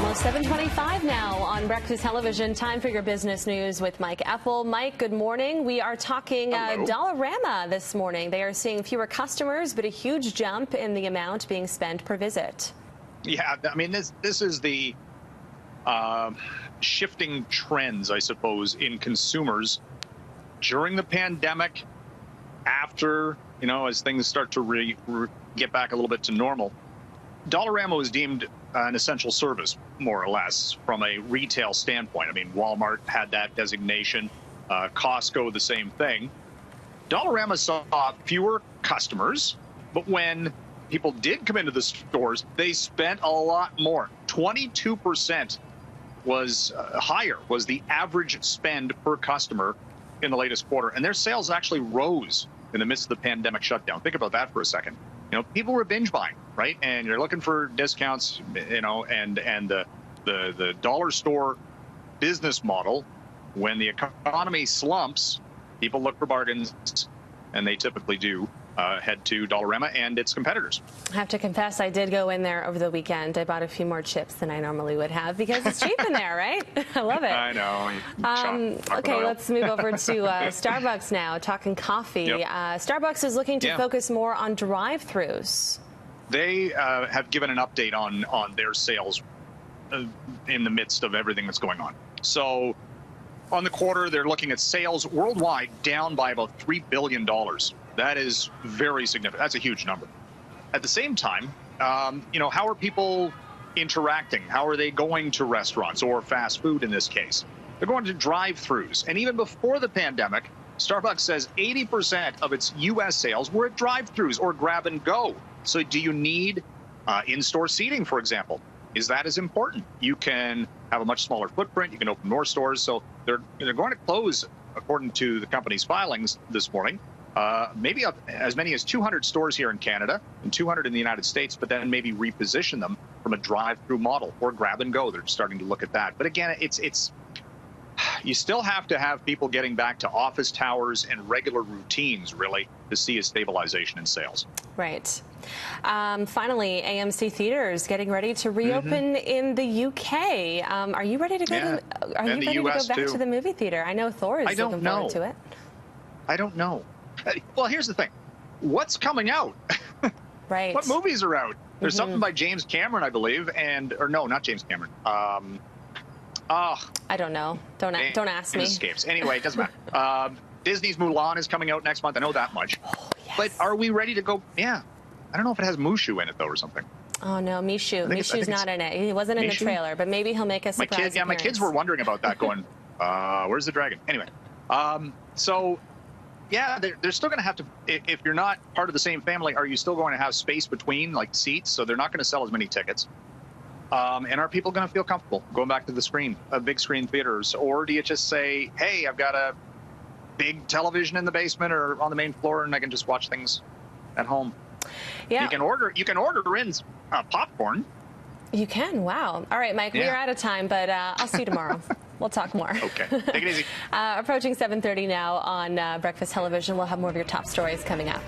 Almost 7:25 now on Breakfast Television. Time for your business news with Mike Ethel. Mike, good morning. We are talking Dollarama this morning. They are seeing fewer customers, but a huge jump in the amount being spent per visit. Yeah, I mean, this is the shifting trends, I suppose, in consumers during the pandemic, after, as things start to get back a little bit to normal. Dollarama was deemed an essential service, more or less, from a retail standpoint. I mean, Walmart had that designation, Costco the same thing. Dollarama saw fewer customers, but when people did come into the stores, they spent a lot more. 22% was higher, was the average spend per customer in the latest quarter. And their sales actually rose in the midst of the pandemic shutdown. Think about that for a second. People were binge buying, right? And you're looking for discounts, and the dollar store business model, when the economy slumps, people look for bargains, and they typically do head to Dollarama and its competitors. I have to confess, I did go in there over the weekend. I bought a few more chips than I normally would have because it's cheap in there, right? I love it. I know. Okay, let's move over to Starbucks now, talking coffee. Yep. Starbucks is looking to focus more on drive-thrus. They have given an update on their sales in the midst of everything that's going on. So on the quarter, they're looking at sales worldwide down by about $3 billion. That is very significant. That's a huge number. At the same time, how are people interacting? How are they going to restaurants or fast food in this case? They're going to drive-thrus. And even before the pandemic, Starbucks says 80% of its U.S. sales were at drive-thrus or grab and go. So do you need in-store seating, for example? Is that as important? You can have a much smaller footprint. You can open more stores. So they're going to close, according to the company's filings this morning, maybe as many as 200 stores here in Canada and 200 in the United States, but then maybe reposition them from a drive-through model or grab and go. They're starting to look at that. But again, it's you still have to have people getting back to office towers and regular routines, really, to see a stabilization in sales. Right. Finally, AMC theaters getting ready to reopen in the UK. Are you ready to go? Are you ready to go back to the movie theater? I know Thor is looking forward to it. I don't know. Well, here's the thing. What's coming out? Right. What movies are out? There's something by James Cameron, I believe, or no, not James Cameron. I don't know. Don't ask me. It escapes. Anyway, it doesn't matter. Disney's Mulan is coming out next month. I know that much. Oh, yes. But are we ready to go? Yeah. I don't know if it has Mushu in it, though, or something. Oh, no, Mishu's not in it. He wasn't in the trailer, but maybe he'll make a surprise appearance. My kids were wondering about that, going, where's the dragon? Anyway, so, yeah, they're still going to have to, if you're not part of the same family, are you still going to have space between, like, seats? So they're not going to sell as many tickets. And are people going to feel comfortable going back to the screen, big screen theaters? Or do you just say, hey, I've got a big television in the basement or on the main floor, and I can just watch things at home? Yeah. You can order in popcorn. You can. Wow. All right, Mike, we are out of time, but I'll see you tomorrow. We'll talk more. Okay. Take it easy. Approaching 7:30 now on Breakfast Television. We'll have more of your top stories coming up.